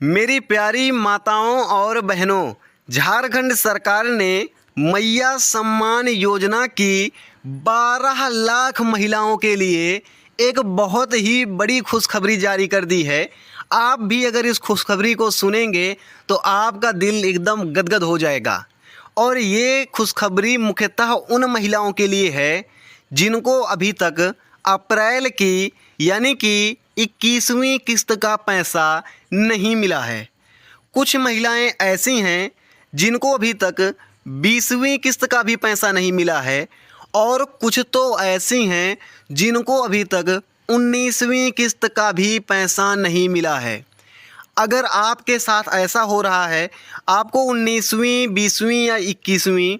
मेरी प्यारी माताओं और बहनों, झारखंड सरकार ने मैया सम्मान योजना की 12 लाख महिलाओं के लिए एक बहुत ही बड़ी खुशखबरी जारी कर दी है। आप भी अगर इस खुशखबरी को सुनेंगे तो आपका दिल एकदम गदगद हो जाएगा। और ये खुशखबरी मुख्यतः उन महिलाओं के लिए है जिनको अभी तक अप्रैल की यानी कि 21वीं किस्त का पैसा नहीं मिला है। कुछ महिलाएं ऐसी हैं जिनको अभी तक 20वीं किस्त का भी पैसा नहीं मिला है और कुछ तो ऐसी हैं जिनको अभी तक 19वीं किस्त का भी पैसा नहीं मिला है। अगर आपके साथ ऐसा हो रहा है, आपको 19वीं, 20वीं या 21वीं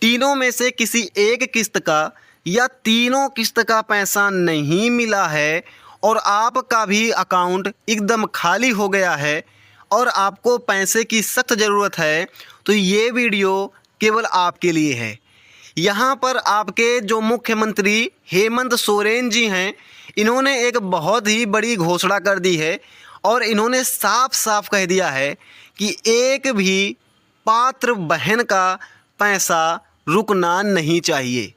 तीनों में से किसी एक किस्त का या तीनों किस्त का पैसा नहीं मिला है और आपका भी अकाउंट एकदम खाली हो गया है और आपको पैसे की सख्त ज़रूरत है, तो ये वीडियो केवल आपके लिए है। यहाँ पर आपके जो मुख्यमंत्री हेमंत सोरेन जी हैं, इन्होंने एक बहुत ही बड़ी घोषणा कर दी है और इन्होंने साफ साफ कह दिया है कि एक भी पात्र बहन का पैसा रुकना नहीं चाहिए।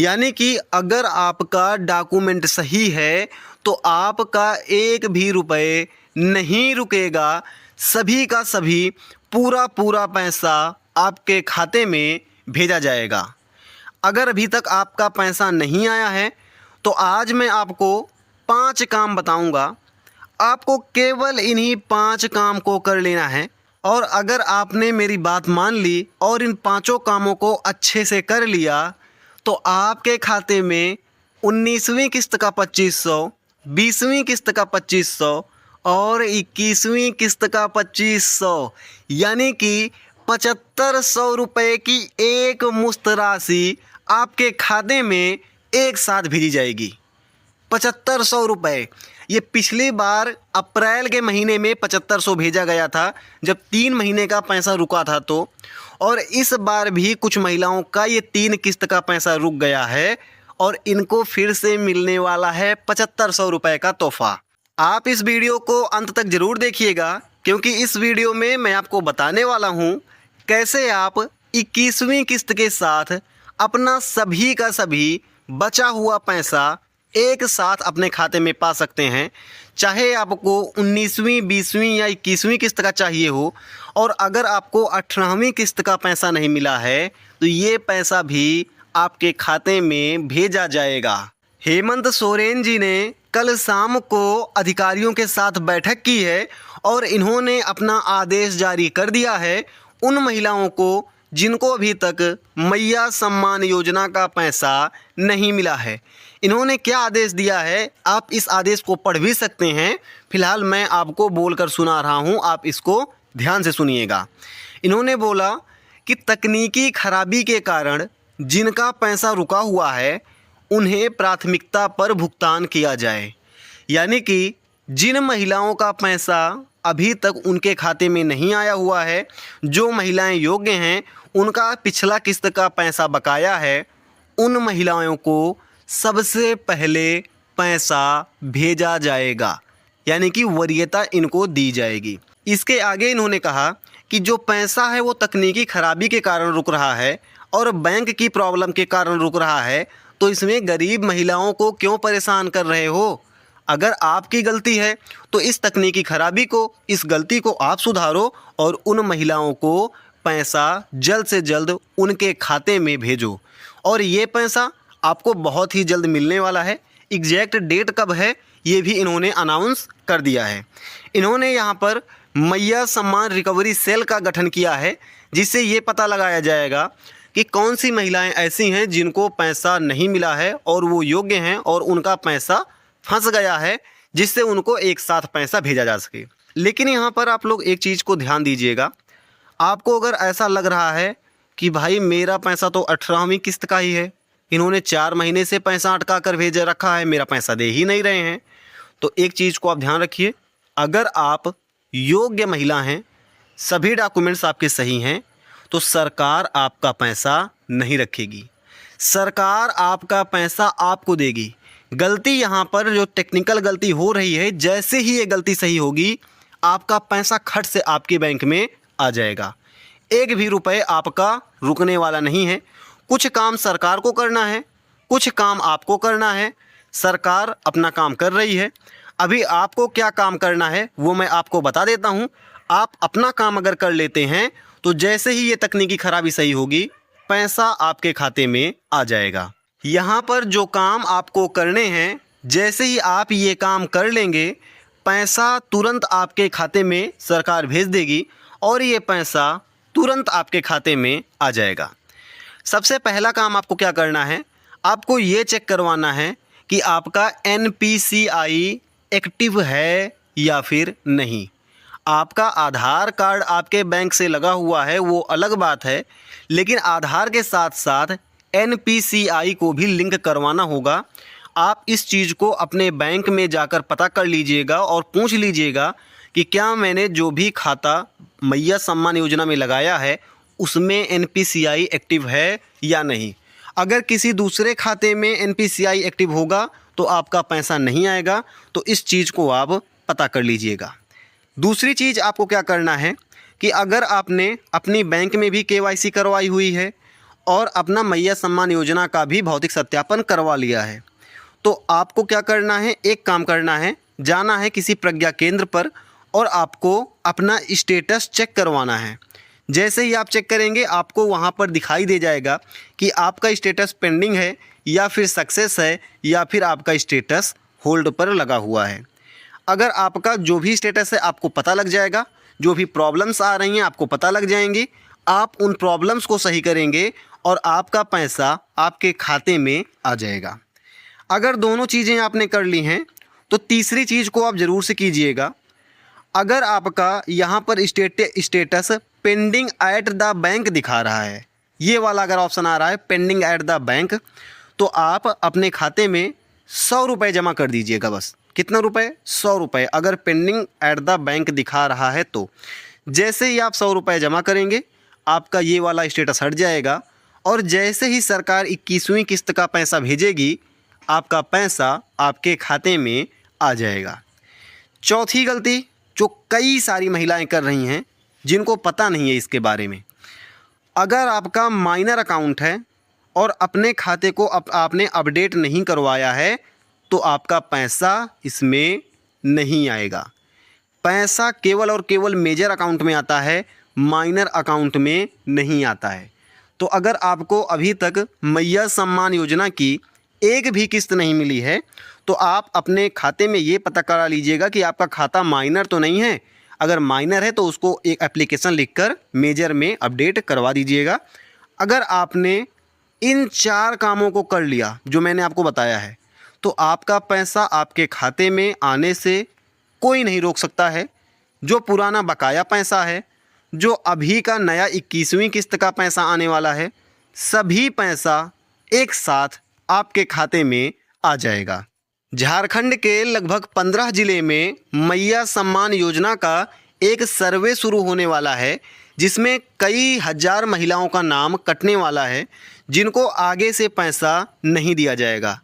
यानी कि अगर आपका डॉक्यूमेंट सही है तो आपका एक भी रुपए नहीं रुकेगा। सभी का सभी पूरा पैसा आपके खाते में भेजा जाएगा। अगर अभी तक आपका पैसा नहीं आया है तो आज मैं आपको 5 काम बताऊंगा। आपको केवल इन्हीं 5 काम को कर लेना है और अगर आपने मेरी बात मान ली और इन 5 कामों को अच्छे से कर लिया तो आपके खाते में 19वीं किस्त का 2500, 20वीं किस्त का 2500 और 21वीं किस्त का 2500 यानी कि 7500 रुपये की एक मुश्त राशि आपके खाते में एक साथ भेजी जाएगी। 7500 रुपये। ये पिछली बार अप्रैल के महीने में 7500 भेजा गया था जब 3 महीने का पैसा रुका था तो, और इस बार भी कुछ महिलाओं का ये 3 किस्त का पैसा रुक गया है और इनको फिर से मिलने वाला है 7500 रुपये का तोहफा। आप इस वीडियो को अंत तक ज़रूर देखिएगा क्योंकि इस वीडियो में मैं आपको बताने वाला हूँ कैसे आप 21वीं किस्त के साथ अपना सभी का सभी बचा हुआ पैसा एक साथ अपने खाते में पा सकते हैं। चाहे आपको 19वीं, 20वीं या 21वीं किस्त का चाहिए हो और अगर आपको 18वीं किस्त का पैसा नहीं मिला है तो ये पैसा भी आपके खाते में भेजा जाएगा। हेमंत सोरेन जी ने कल शाम को अधिकारियों के साथ बैठक की है और इन्होंने अपना आदेश जारी कर दिया है उन महिलाओं को जिनको अभी तक मैया सम्मान योजना का पैसा नहीं मिला है। इन्होंने क्या आदेश दिया है, आप इस आदेश को पढ़ भी सकते हैं। फिलहाल मैं आपको बोलकर सुना रहा हूं, आप इसको ध्यान से सुनिएगा। इन्होंने बोला कि तकनीकी खराबी के कारण जिनका पैसा रुका हुआ है उन्हें प्राथमिकता पर भुगतान किया जाए। यानी कि जिन महिलाओं का पैसा अभी तक उनके खाते में नहीं आया हुआ है, जो महिलाएं योग्य हैं, उनका पिछला किस्त का पैसा बकाया है, उन महिलाओं को सबसे पहले पैसा भेजा जाएगा। यानी कि वरीयता इनको दी जाएगी। इसके आगे इन्होंने कहा कि जो पैसा है वो तकनीकी खराबी के कारण रुक रहा है और बैंक की प्रॉब्लम के कारण रुक रहा है, तो इसमें गरीब महिलाओं को क्यों परेशान कर रहे हो? अगर आपकी गलती है तो इस तकनीकी खराबी को, इस गलती को आप सुधारो और उन महिलाओं को पैसा जल्द से जल्द उनके खाते में भेजो। और ये पैसा आपको बहुत ही जल्द मिलने वाला है। एग्जैक्ट डेट कब है ये भी इन्होंने अनाउंस कर दिया है। इन्होंने यहाँ पर मैया सम्मान रिकवरी सेल का गठन किया है जिससे ये पता लगाया जाएगा कि कौन सी महिलाएं ऐसी हैं जिनको पैसा नहीं मिला है और वो योग्य हैं और उनका पैसा फंस गया है, जिससे उनको एक साथ पैसा भेजा जा सके। लेकिन यहाँ पर आप लोग एक चीज़ को ध्यान दीजिएगा। आपको अगर ऐसा लग रहा है कि भाई मेरा पैसा तो 18वीं किस्त का ही है, इन्होंने 4 महीने से पैसा अटका कर भेज रखा है, मेरा पैसा दे ही नहीं रहे हैं, तो एक चीज़ को आप ध्यान रखिए। अगर आप योग्य महिला हैं, सभी डॉक्यूमेंट्स आपके सही हैं, तो सरकार आपका पैसा नहीं रखेगी। सरकार आपका पैसा आपको देगी। गलती यहाँ पर जो टेक्निकल गलती हो रही है, जैसे ही ये गलती सही होगी आपका पैसा खट से आपके बैंक में आ जाएगा। एक भी रुपए आपका रुकने वाला नहीं है। कुछ काम सरकार को करना है, कुछ काम आपको करना है। सरकार अपना काम कर रही है, अभी आपको क्या काम करना है वो मैं आपको बता देता हूँ। आप अपना काम अगर कर लेते हैं तो जैसे ही ये तकनीकी खराबी सही होगी, पैसा आपके खाते में आ जाएगा। यहाँ पर जो काम आपको करने हैं, जैसे ही आप ये काम कर लेंगे, पैसा तुरंत आपके खाते में सरकार भेज देगी और ये पैसा तुरंत आपके खाते में आ जाएगा। सबसे पहला काम आपको क्या करना है, आपको ये चेक करवाना है कि आपका NPCI एक्टिव है या फिर नहीं। आपका आधार कार्ड आपके बैंक से लगा हुआ है वो अलग बात है, लेकिन आधार के साथ साथ NPCI को भी लिंक करवाना होगा। आप इस चीज़ को अपने बैंक में जाकर पता कर लीजिएगा और पूछ लीजिएगा कि क्या मैंने जो भी खाता मैया सम्मान योजना में लगाया है उसमें NPCI एक्टिव है या नहीं। अगर किसी दूसरे खाते में NPCI एक्टिव होगा तो आपका पैसा नहीं आएगा, तो इस चीज़ को आप पता कर लीजिएगा। दूसरी चीज़ आपको क्या करना है कि अगर आपने अपनी बैंक में भी KYC करवाई हुई है और अपना मैया सम्मान योजना का भी भौतिक सत्यापन करवा लिया है, तो आपको क्या करना है, एक काम करना है, जाना है किसी प्रज्ञा केंद्र पर और आपको अपना स्टेटस चेक करवाना है। जैसे ही आप चेक करेंगे आपको वहाँ पर दिखाई दे जाएगा कि आपका स्टेटस पेंडिंग है या फिर सक्सेस है या फिर आपका स्टेटस होल्ड पर लगा हुआ है। अगर आपका जो भी स्टेटस है आपको पता लग जाएगा, जो भी प्रॉब्लम्स आ रही हैं आपको पता लग जाएंगी, आप उन प्रॉब्लम्स को सही करेंगे और आपका पैसा आपके खाते में आ जाएगा। अगर दोनों चीज़ें आपने कर ली हैं तो तीसरी चीज़ को आप ज़रूर से कीजिएगा। अगर आपका यहाँ पर status pending at the bank दिखा रहा है, ये वाला अगर ऑप्शन आ रहा है पेंडिंग एट द बैंक, तो आप अपने खाते में 100 रुपये जमा कर दीजिएगा। बस कितना रुपए? 100 रुपये। अगर पेंडिंग एट द बैंक दिखा रहा है तो जैसे ही आप 100 रुपये जमा करेंगे आपका ये वाला स्टेटस हट जाएगा और जैसे ही सरकार 21वीं किस्त का पैसा भेजेगी आपका पैसा आपके खाते में आ जाएगा। चौथी गलती जो कई सारी महिलाएं कर रही हैं जिनको पता नहीं है इसके बारे में, अगर आपका माइनर अकाउंट है और अपने खाते को आपने अपडेट नहीं करवाया है तो आपका पैसा इसमें नहीं आएगा। पैसा केवल और केवल मेजर अकाउंट में आता है, माइनर अकाउंट में नहीं आता है। तो अगर आपको अभी तक मैया सम्मान योजना की एक भी किस्त नहीं मिली है तो आप अपने खाते में ये पता करा लीजिएगा कि आपका खाता माइनर तो नहीं है। अगर माइनर है तो उसको एक एप्लीकेशन लिखकर मेजर में अपडेट करवा दीजिएगा। अगर आपने इन 4 कामों को कर लिया जो मैंने आपको बताया है तो आपका पैसा आपके खाते में आने से कोई नहीं रोक सकता है। जो पुराना बकाया पैसा है, जो अभी का नया 21वीं किस्त का पैसा आने वाला है, सभी पैसा एक साथ आपके खाते में आ जाएगा। झारखंड के लगभग 15 ज़िले में मैया सम्मान योजना का एक सर्वे शुरू होने वाला है जिसमें कई हज़ार महिलाओं का नाम कटने वाला है जिनको आगे से पैसा नहीं दिया जाएगा।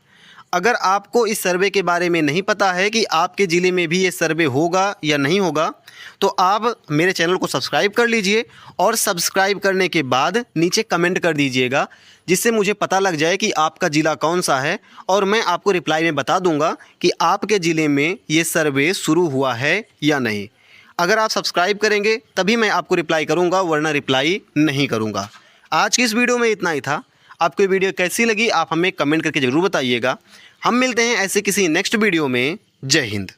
अगर आपको इस सर्वे के बारे में नहीं पता है कि आपके ज़िले में भी ये सर्वे होगा या नहीं होगा तो आप मेरे चैनल को सब्सक्राइब कर लीजिए और सब्सक्राइब करने के बाद नीचे कमेंट कर दीजिएगा जिससे मुझे पता लग जाए कि आपका ज़िला कौन सा है और मैं आपको रिप्लाई में बता दूंगा कि आपके ज़िले में ये सर्वे शुरू हुआ है या नहीं। अगर आप सब्सक्राइब करेंगे तभी मैं आपको रिप्लाई करूंगा, वरना रिप्लाई नहीं करूंगा। आज की इस वीडियो में इतना ही था। आपको ये वीडियो कैसी लगी आप हमें कमेंट करके ज़रूर बताइएगा। हम मिलते हैं ऐसे किसी नेक्स्ट वीडियो में। जय हिंद।